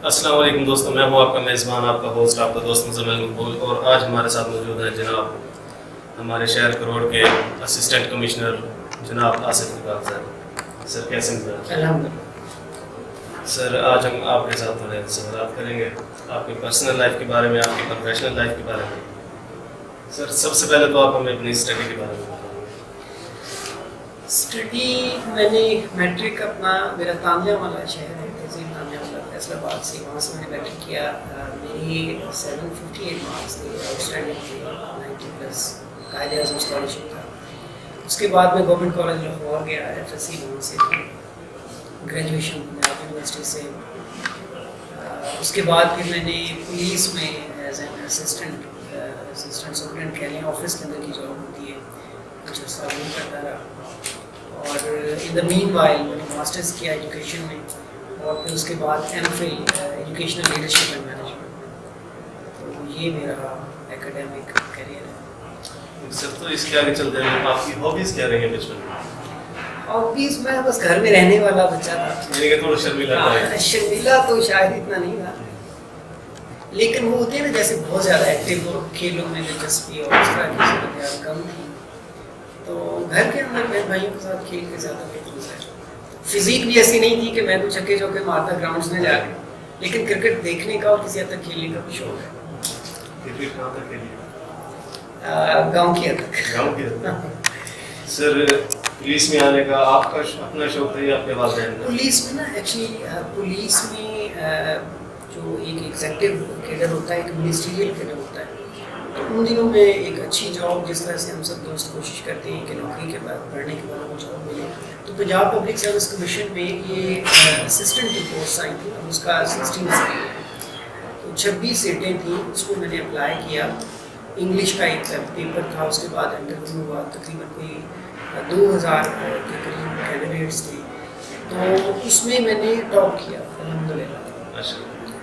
السلام علیکم دوستوں، میں ہوں آپ کا میزبان، آپ کا ہوسٹ، آپ کا دوست مزمل مقبول، اور آج ہمارے ساتھ موجود ہیں جناب ہمارے شہر کروڑ کے اسسٹنٹ کمشنر جناب آصف اقبال صاحب۔ سر کیسے ہیں؟ الحمدللہ۔ سر آج ہم آپ کے ساتھ تھوڑے سوالات کریں گے آپ کی پرسنل لائف کے بارے میں، آپ کی پروفیشنل لائف کے بارے میں۔ سر سب سے پہلے تو آپ ہمیں اپنی اسٹڈی کے بارے میں بتائیں۔ اسٹڈی میں نے میٹرک اپنا، میرا تانیہ والا شہر ہے، تہذیب تانیہ والا، فیصل آباد سے، وہاں سے میں نے میٹرک کیا۔ میری 758 مارکس تھے، آؤٹ اسٹینڈنگ تھے، 90+ قائد اعظم اسکالرشپ تھا۔ اس کے بعد میں گورنمنٹ کالج لاہور گیا، FSC وہاں سے گریجویشن پنجاب یونیورسٹی سے۔ اس کے بعد پھر میں نے پولیس میں ایز این اسسٹنٹ سپرنٹینڈنٹ کہہ لیں، آفس کے اندر کی جاب ہوتی ہے، کچھ عرصہ وہ کرتا رہا۔ اور ان دا مین وائل میں نے ماسٹرز کیا ایجوکیشن میں، اور پھر اس کے بعد MPhil educational leadership and management. تو یہ میرا ایکیڈیمک کیریئر ہے۔ سر تو اس کے آگے چلتے ہیں، آپ کی ہابیز کیا رہی ہیں بچپن میں؟ ہابیز میں بس گھر میں رہنے والا بچہ تھا، یعنی کہ تھوڑا شرمیلا تھا؟ شرمیلا تو شاید اتنا نہیں تھا، لیکن وہ ہوتے ہیں نا جیسے بہت زیادہ ایکٹیو ہو، کھیلوں میں دلچسپی اور اس طرح کی صورتحال کم تھی، تو گھر کے اندر بہن بھائیوں کے ساتھ کھیل کے زیادہ محفوظ ہے۔ فزیک بھی ایسی نہیں تھی کہ میں تو چھکے چوکے مارتا گراؤنڈس میں جا کے، لیکن کرکٹ دیکھنے کا اور کسی حد تک کھیلنے کا بھی شوق ہے۔ کرکٹ کہاں تک کھیلی؟ گاؤں کی حد تک۔ گاؤں کی حد تک۔ سر پولیس میں آنے کا آپ کا اپنا شوق تھا یا آپ کے والدین کا؟ پولیس میں نا ایکچولی پولیس میں جو ایک ایگزیکٹو کیڈر ہوتا ہے، ایک منسٹریل کیڈر ہوتا ہے، تو ان دنوں میں ایک اچھی جاب، جس طرح سے ہم سب دوست کوشش کرتے ہیں کہ نوکری کے بعد پڑھنے کے بعد وہ جاب ملے، تو پنجاب پبلک سروس کمیشن میں یہ اسسٹنٹ کی پوسٹ آئی تھی، اب اس کا 16 سیٹ ہے، تو 26 سیٹیں تھیں، اس کو میں نے اپلائی کیا۔ انگلش کا ایک پیپر تھا، اس کے بعد انٹرویو ہوا، تقریباً کوئی 2000 کے قریب کینڈیڈیٹس تھے، تو اس میں میں نے ٹاپ کیا الحمدللہ۔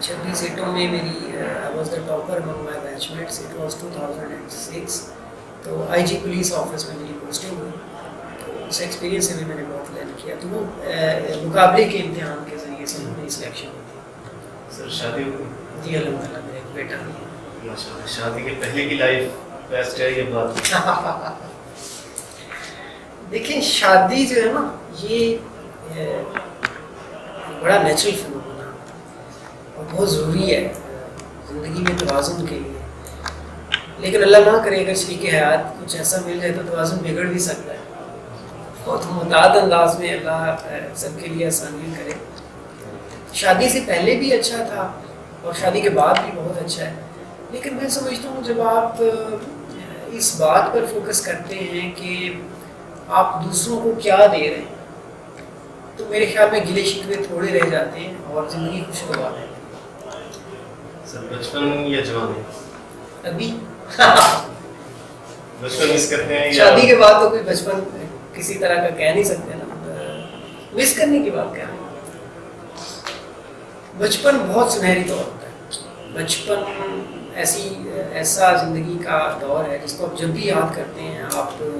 26 سیٹوں میں میری I was the topper among my batchmates. It was 2006، تو IG پولیس آفس میں میری پوسٹنگ ہوئی، تو اس ایکسپیرینس سے بھی میں نے بہت لرن کیا، تو وہ مقابلے کے امتحان کے ذریعے سے میری سلیکشن ہوئی تھی۔ سر شادی ہوئی؟ جی الحمدللہ، میرا ایک بیٹا بھی ہے۔ ماشاءاللہ۔ شادی کے پہلے کی لائف بیسٹ ہے یہ بات؟ دیکھیں شادی جو ہے نا، یہ بڑا نیچرل فنومینا اور بہت ضروری ہے زندگی میں توازن کے لیے، لیکن اللہ نہ کرے اگر شریک حیات کچھ ایسا مل جائے تو توازن بگڑ بھی سکتا ہے، بہت محتاط انداز میں اللہ سب کے لیے آسانیاں کرے۔ شادی سے پہلے بھی اچھا تھا اور شادی کے بعد بھی بہت اچھا ہے، لیکن میں سمجھتا ہوں جب آپ اس بات پر فوکس کرتے ہیں کہ آپ دوسروں کو کیا دے رہے ہیں، تو میرے خیال میں گلے شکوے تھوڑے رہ جاتے ہیں اور زندگی خوشگوار ہے۔ سر بچپن یا جوانی؟ ابھی بچپن مس کرتے ہیں؟ شادی کے بعد تو کوئی بچپن کسی طرح کا کہہ نہیں سکتے نا، مس کرنے کی بات کہہ رہے ہیں۔ بچپن بہت سنہری دور ہوتا ہے، بچپن ایسا زندگی کا دور ہے جس کو آپ جب بھی یاد کرتے ہیں آپ you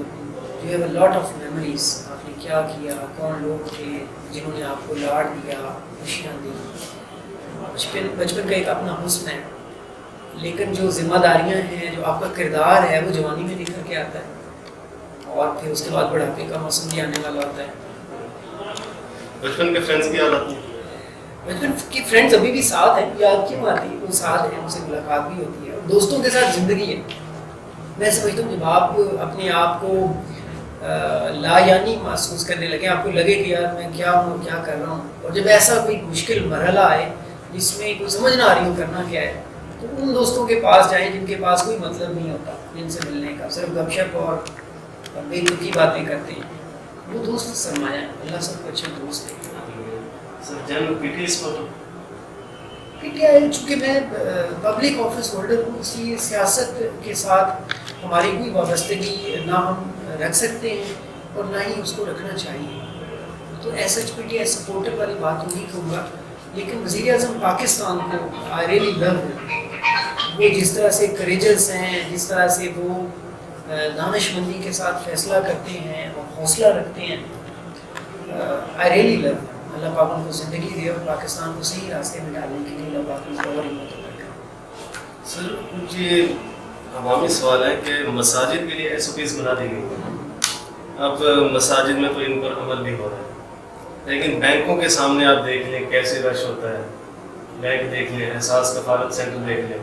have a lot of memories, آپ نے کیا کیا، کون لوگ تھے جنہوں نے آپ کو لاڈ دیا، خوشیاں دی۔ بچپن کا ایک اپنا حسن ہے، لیکن جو ذمہ داریاں ہیں، جو آپ کا کردار ہے، وہ جوانی میں نکل کے آتا ہے، اور پھر اس کے بعد بڑھاپے کا موسم بھی آنے والا ہوتا ہے۔ بچپن کے فرینڈس کی یاد آتی ہے؟ بچپن کی فرینڈز ابھی بھی ساتھ ہیں، یاد کیوں آتی ہے، وہ ساتھ ہیں، ان سے ملاقات بھی ہوتی ہے، دوستوں کے ساتھ زندگی ہے۔ میں سمجھتا ہوں جب آپ اپنے آپ کو لا یعنی محسوس کرنے لگے، آپ کو لگے کہ یار میں کیا ہوں، کیا کر رہا ہوں، اور جب ایسا کوئی مشکل مرحلہ آئے جس میں کوئی سمجھ نہ آ رہی ہو کرنا کیا ہے، تو ان دوستوں کے پاس جائیں جن کے پاس کوئی مطلب نہیں ہوتا جن سے ملنے کا، صرف گپ شپ اور بے تکی باتیں کرتے ہیں، وہ دوست سرمایہ ہے، اللہ سب کو اچھے دوست ہے۔ PTI چونکہ میں پبلک آفس ہولڈر ہوں، اس لیے سیاست کے ساتھ ہماری کوئی وابستگی نہ ہم رکھ سکتے ہیں اور نہ ہی اس کو رکھنا چاہیے، تو PTI سپورٹر والی بات تو نہیں کہوں گا، لیکن وزیر اعظم پاکستان کو آئی ریئلی لو، وہ جس طرح سے کریجس ہیں، جس طرح سے وہ دانش مندی کے ساتھ فیصلہ کرتے ہیں اور حوصلہ رکھتے ہیں، آئی ریئلی لو۔ اللہ پاک ان کو زندگی دے اور پاکستان کو صحیح راستے میں ڈالنے کے لیے اللہ پاک ان کو اور ہمت عطا کرے۔ سر کچھ یہ عوامی سوال ہے کہ مساجد کے لیے SOPs بنا دی گئی ہیں، اب مساجد میں تو ان پر عمل بھی ہو رہا ہے، لیکن بینکوں کے سامنے آپ دیکھ لیں کیسے رش ہوتا ہے، بینک دیکھ لیں، احساس کفالت سینٹر دیکھ لیں،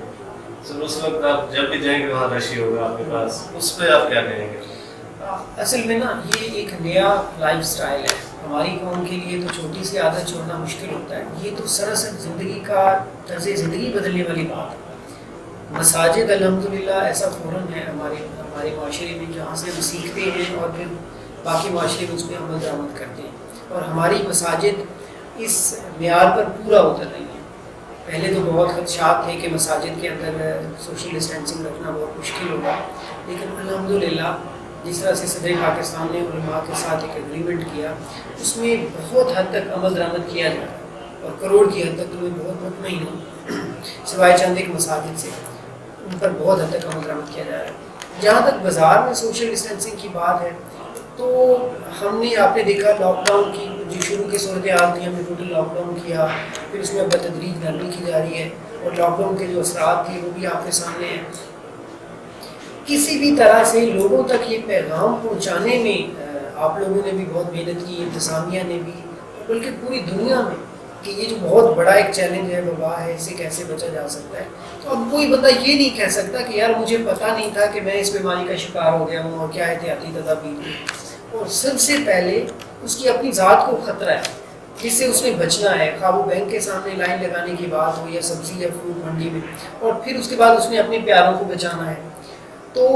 سر اس وقت آپ جب بھی جائیں گے وہاں رش ہی ہوگا آپ کے پاس، اس پہ آپ کیا کہیں گے؟ اصل میں نا یہ ایک نیا لائف سٹائل ہے ہماری قوم کے لیے، تو چھوٹی سی عادت چھوڑنا مشکل ہوتا ہے، یہ تو سراسر زندگی کا طرز زندگی بدلنے والی بات ہے۔ مساجد الحمدللہ ایسا فورم ہے ہمارے معاشرے میں جہاں سے ہم سیکھتے ہیں اور پھر باقی معاشرے میں اس پہ عمل درآمد کرتے ہیں، اور ہماری مساجد اس معیار پر پورا اتر رہی ہیں۔ پہلے تو بہت خدشات تھے کہ مساجد کے اندر سوشل ڈسٹینسنگ رکھنا بہت مشکل ہوگا، لیکن الحمدللہ جس طرح سے صدر پاکستان نے علماء کے ساتھ ایک ایگریمنٹ کیا، اس میں بہت حد تک عمل درآمد کیا جا رہا ہے، اور کروڑ کی حد تک تو میں بہت مطمئن ہوں سوائے چند ایک مساجد سے ان پر بہت حد تک عمل درآمد کیا جا رہا ہے۔ جہاں تک بازار میں سوشل ڈسٹینسنگ کی بات ہے تو ہم نے آپ نے دیکھا لاک ڈاؤن کی جو شروع کی صورتحال تھی، ہم نے ٹوٹل لاک ڈاؤن کیا، پھر اس میں بتدریج نرمی کی جا رہی ہے، اور لاک ڈاؤن کے جو اثرات تھے وہ بھی آپ کے سامنے ہیں۔ کسی بھی طرح سے لوگوں تک یہ پیغام پہنچانے میں آپ لوگوں نے بھی بہت محنت کی، انتظامیہ نے بھی، بلکہ پوری دنیا میں، کہ یہ جو بہت بڑا ایک چیلنج ہے، وبا ہے، اس سے کیسے بچا جا سکتا ہے۔ تو اب کوئی بندہ یہ نہیں کہہ سکتا کہ یار مجھے پتہ نہیں تھا کہ میں اس بیماری کا شکار ہو گیا ہوں اور کیا احتیاطی تدابیر ہیں۔ اور سب سے پہلے اس کی اپنی ذات کو خطرہ ہے جس سے اس نے بچنا ہے، خواہ وہ بینک کے سامنے لائن لگانے کی بات ہو یا سبزی یا فروٹ منڈی میں، اور پھر اس کے بعد اس نے اپنے پیاروں کو بچانا ہے۔ تو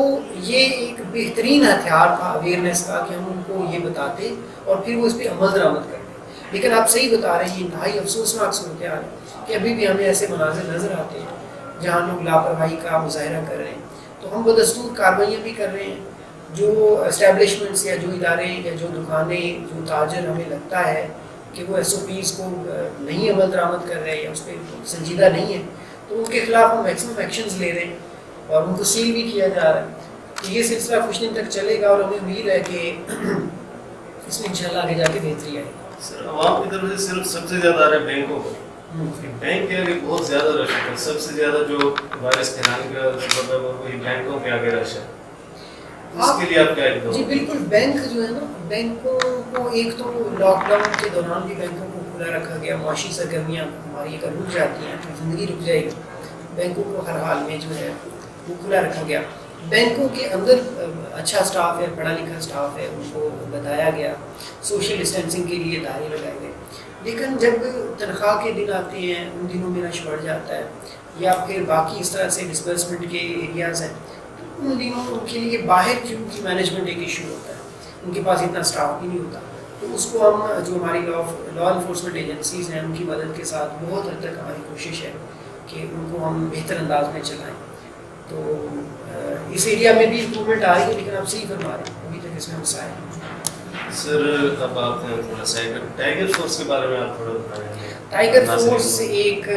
یہ ایک بہترین ہتھیار تھا اویئرنیس کا کہ ہم ان کو یہ بتاتے اور پھر وہ اس پہ عمل درآمد کرتے۔ لیکن آپ صحیح بتا رہے ہیں، یہ انتہائی افسوسناک صورتحال ہے کہ ابھی بھی ہمیں ایسے مناظر نظر آتے ہیں جہاں لوگ لاپرواہی کا مظاہرہ کر رہے ہیں۔ تو ہم بدستور کارروائیاں بھی کر رہے ہیں، جو اسٹیبلشمنٹس یا جو ادارے یا جو دکانیں، جو تاجر ہمیں لگتا ہے کہ وہ SOPs کو نہیں عمل درآمد کر رہے یا اس پہ سنجیدہ نہیں ہے، تو ان کے خلاف ہم میکسیمم ایکشنز لے رہے ہیں اور ان کو سیل بھی کیا جا رہا ہے۔ تو یہ سلسلہ کچھ دن تک چلے گا اور ہمیں امید ہے کہ اس میں انشاءاللہ آگے جا کے بہتری آئے گی۔ سر عوام کی طرف سے صرف سب سے زیادہ آ رہا ہے بینکوں کو، بینک کے آگے بہت زیادہ رش ہے، سب سے زیادہ جو وائرس پھیلانے کا سبب ہے وہ وہی بینکوں کے آگے رش ہے، اس کے لیے آپ کیا اقدام؟ جی بالکل، بینک جو ہے نا، بینکوں کو ایک تو لاک ڈاؤن کے دوران بھی بینکوں کو کھلا رکھا گیا، معاشی سرگرمیاں ہماری اگر رک جاتی ہیں تو زندگی رک جائے گی، بینکوں کو ہر حال میں جو ہے وہ کھلا رکھا گیا۔ بینکوں کے اندر اچھا سٹاف ہے، پڑھا لکھا سٹاف ہے، ان کو بتایا گیا، سوشل ڈسٹینسنگ کے لیے دائرے لگائے گئے، لیکن جب تنخواہ کے دن آتے ہیں ان دنوں میں رش بڑھ جاتا ہے، یا پھر باقی اس طرح سے ڈسبرسمنٹ کے ایریاز ہیں، ان دنوں ان کے لیے باہر جو ان کی مینجمنٹ ایک ایشو ہوتا ہے، ان کے پاس اتنا سٹاف بھی نہیں ہوتا، تو اس کو ہم جو ہماری لا انفورسمنٹ ایجنسیز ہیں ان کی مدد کے ساتھ بہت حد تک ہماری کوشش ہے کہ ان کو ہم بہتر انداز میں چلائیں۔ تو اس ایریا میں بھی امپرومنٹ آ رہی ہے، لیکن آپ صحیح فرما رہے ہیں ابھی تک اس میں مسائل ہیں۔ سر اب آپ تھوڑا سا ٹائیگر فورس کے بارے میں آپ تھوڑا بتائیں۔ ٹائیگر فورس ایک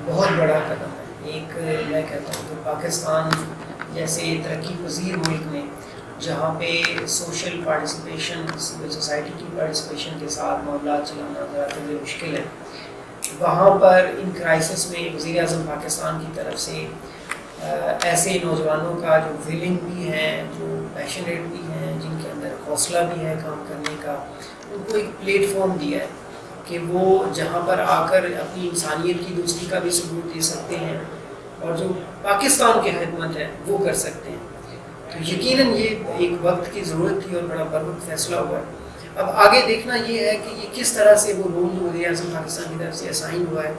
بہت بڑا قدم ہے، ایک میں کہتا ہوں کہ پاکستان جیسے ترقی پذیر ملک میں جہاں پہ سوشل پارٹیسپیشن، سول سوسائٹی کی پارٹیسپیشن کے ساتھ معاملات چلانا ذرا مشکل ہے، وہاں پر ان کرائسس میں وزیر اعظم پاکستان کی طرف سے ایسے نوجوانوں کا جو ویلنگ بھی ہیں، جو پیشنیٹ بھی ہیں، جن کے اندر حوصلہ بھی ہے کام کرنے کا، ان کو ایک پلیٹ فارم دیا ہے کہ وہ جہاں پر آ کر اپنی انسانیت کی دوسری کا بھی ثبوت دے سکتے ہیں اور جو پاکستان کی خدمت ہے وہ کر سکتے ہیں۔ تو یقیناً یہ ایک وقت کی ضرورت تھی اور بڑا بروقت فیصلہ ہوا ہے۔ اب آگے دیکھنا یہ ہے کہ یہ کس طرح سے وہ رول جو وزیر اعظم پاکستان کی طرف سے اسائن ہوا ہے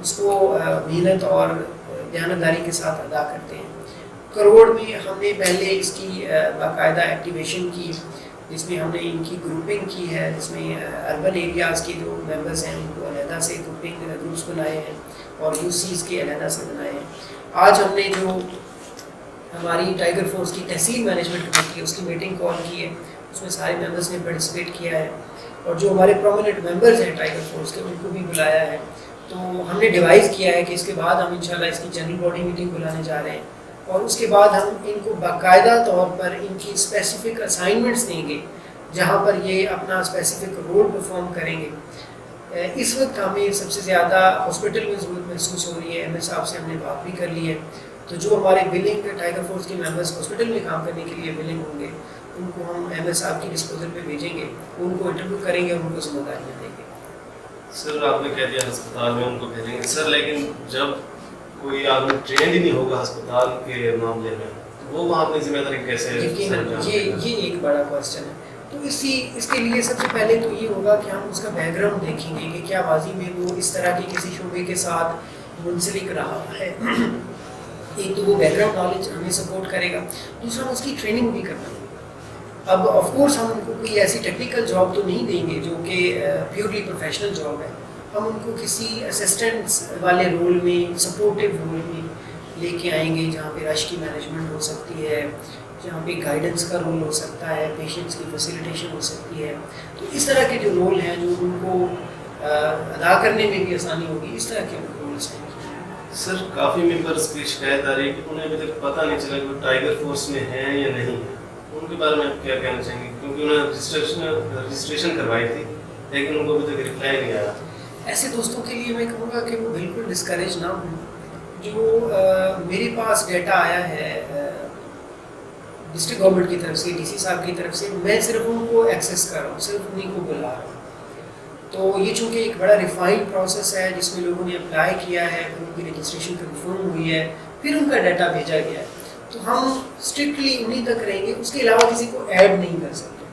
اس کو محنت اور دیانتداری کے ساتھ ادا کرتے ہیں۔ کروڑ میں ہم نے پہلے اس کی باقاعدہ ایکٹیویشن کی، جس میں ہم نے ان کی گروپنگ کی ہے، جس میں اربن ایریاز کے جو ممبرز ہیں ان کو علیحدہ سے گروپنگ گروپس بنائے ہیں اور UCs کے علیحدہ سے بنائے ہیں۔ آج ہم نے جو ہماری ٹائیگر فورس کی تحصیل مینجمنٹ کمیٹی ہے اس کی میٹنگ کال کی ہے، اس میں سارے ممبرز نے پارٹیسپیٹ کیا ہے، اور جو ہمارے پرومیننٹ ممبرز ہیں ٹائیگر فورس کے ان کو بھی بلایا ہے۔ تو ہم نے ڈیوائز کیا ہے کہ اس کے بعد ہم انشاءاللہ اس کی جنرل باڈی میٹنگ بلانے جا رہے ہیں، اور اس کے بعد ہم ان کو باقاعدہ طور پر ان کی اسپیسیفک اسائنمنٹس دیں گے جہاں پر یہ اپنا اسپیسیفک رول پرفارم کریں گے۔ اس وقت ہمیں سب سے زیادہ ہاسپٹل میں ضرورت محسوس ہو رہی ہے. ایم ایس صاحب سے ہم نے بات بھی کر لی ہے. تو جو ہمارے بلنگ ٹائیگر فورس کے ممبرس ہاسپٹل میں کام کرنے کے لیے بلنگ ہوں گے ان کو ہم ایم ایس صاحب کی ڈسپوزل پہ بھیجیں گے, ان کو انٹرویو کریں گے اور ان کو ذمہ داریاں دیں گے. سر آپ نے کہہ دیا ہسپتال میں ان کو بھیجیں گے سر, لیکن جب کوئی آدمی ٹرینڈ ہی نہیں ہوگا ہسپتال کے معاملے میں وہ وہاں اپنی ذمہ داری کیسے یہ ایک بڑا کوشچن ہے. تو اس کے لیے سب سے پہلے تو یہ ہوگا کہ ہم اس کا بیک گراؤنڈ دیکھیں گے کہ کیا ماضی میں وہ اس طرح کے کسی شعبے کے ساتھ منسلک رہا ہے. ایک تو وہ بیک گراؤنڈ نالج ہمیں سپورٹ کرے گا, دوسرا ہم اس کی ٹریننگ بھی کرنا ہے. اب آف کورس ہم ان کو کوئی ایسی ٹیکنیکل جاب تو نہیں دیں گے جو کہ پیورلی پروفیشنل جاب ہے. ہم ان کو کسی اسسٹنٹس والے رول میں, سپورٹیو رول میں لے کے آئیں گے جہاں پہ رش کی مینجمنٹ ہو سکتی ہے, جہاں پہ گائیڈنس کا رول ہو سکتا ہے, پیشنٹس کی فیسیلیٹیشن ہو سکتی ہے. تو اس طرح کے جو رول ہیں جو ان کو ادا کرنے میں بھی آسانی ہوگی, اس طرح کے رولس ہیں. سر کافی ممبرس کی شکایت آ رہی ہے کہ انہیں ابھی تک پتہ نہیں چلا کہ وہ ٹائیگر فورس میں ہیں یا نہیں ہیں. ان کے بارے میں آپ کیا کہنا چاہیں گے, کیونکہ انہوں نے رجسٹریشن کروائی تھی لیکن ان کو ابھی تک ریپلائی نہیں آیا. ایسے دوستوں کے لیے میں کہوں گا کہ وہ بالکل ڈسکریج نہ ہوں. جو میرے پاس ڈیٹا آیا ہے ڈسٹرکٹ گورنمنٹ کی طرف سے, ڈی سی صاحب کی طرف سے, میں صرف ان کو ایکسیس کر رہا ہوں, صرف انہیں کو بلا رہا ہوں. تو یہ چونکہ ایک بڑا ریفائنڈ پروسیس ہے جس میں لوگوں نے اپلائی کیا ہے, پھر ان کی رجسٹریشن کنفرم ہوئی ہے, پھر ان کا ڈیٹا بھیجا گیا ہے. تو ہم اسٹرکٹلی انہیں تک رہیں گے, اس کے علاوہ کسی کو ایڈ نہیں کر سکتے.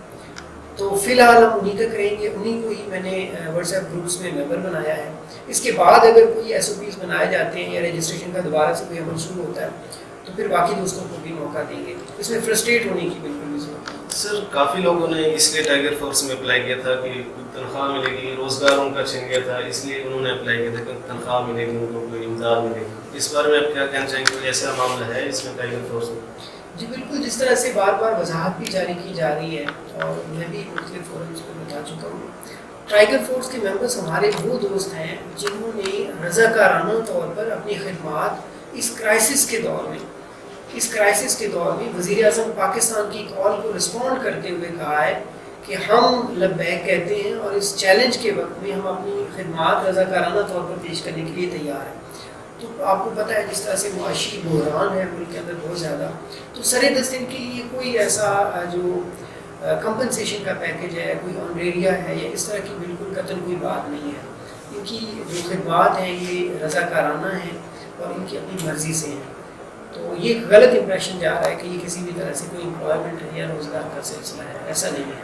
تو فی الحال ہم انہیں تک رہیں گے. انہیں کو ہی میں نے واٹس ایپ گروپس میں ممبر بنایا ہے. اس کے بعد اگر کوئی ایس او پیز بنائے جاتے ہیں یا رجسٹریشن کا دوبارہ سے کوئی عمل شروع ہوتا ہے تو پھر باقی دوستوں کو بھی موقع دیں گے. اس میں فرسٹریٹ ہونے کی بالکل بھی ضرورت نہیں. سر کافی لوگوں نے اس لیے ٹائیگر فورس میں اپلائی کیا تھا کہ تنخواہ ملے گی, روزگار ان کا چھن گیا تھا, اس لیے انہوں نے اپلائی کیا تھا کہ تنخواہ ملے گی, ان کو کوئی امداد ملے گی. اس بارے میں آپ کیا کہنا چاہیں گے, ایسا معاملہ ہے اس میں ٹائیگر فورس میں؟ جی بالکل, جس طرح سے بار بار وضاحت بھی جاری کی جا رہی ہے اور میں بھی مختلف فورمز کو بتا چکا ہوں, ٹائیگر فورس کے ممبرس ہمارے وہ دوست ہیں جنہوں نے رضاکارانہ طور پر اپنی خدمات اس کرائسس کے دور میں وزیر اعظم پاکستان کی کال کو رسپونڈ کرتے ہوئے کہا ہے کہ ہم لبیک کہتے ہیں اور اس چیلنج کے وقت میں ہم اپنی خدمات رضاکارانہ طور پر پیش کرنے کے لیے تیار ہیں. تو آپ کو پتہ ہے جس طرح سے معاشی بحران ہے ملک کے اندر بہت زیادہ, تو سر دست ان کے لیے کوئی ایسا جو کمپنسیشن کا پیکیج ہے, کوئی آنریریا ہے یا اس طرح کی بالکل قطعاً کوئی بات نہیں ہے. ان کی جو خدمات ہیں یہ رضاکارانہ ہیں اور ان کی اپنی مرضی سے ہیں. تو یہ ایک غلط امپریشن جا رہا ہے کہ یہ کسی بھی طرح سے کوئی امپلائمنٹ ہے یا روزگار کا سلسلہ ہے, ایسا نہیں ہے.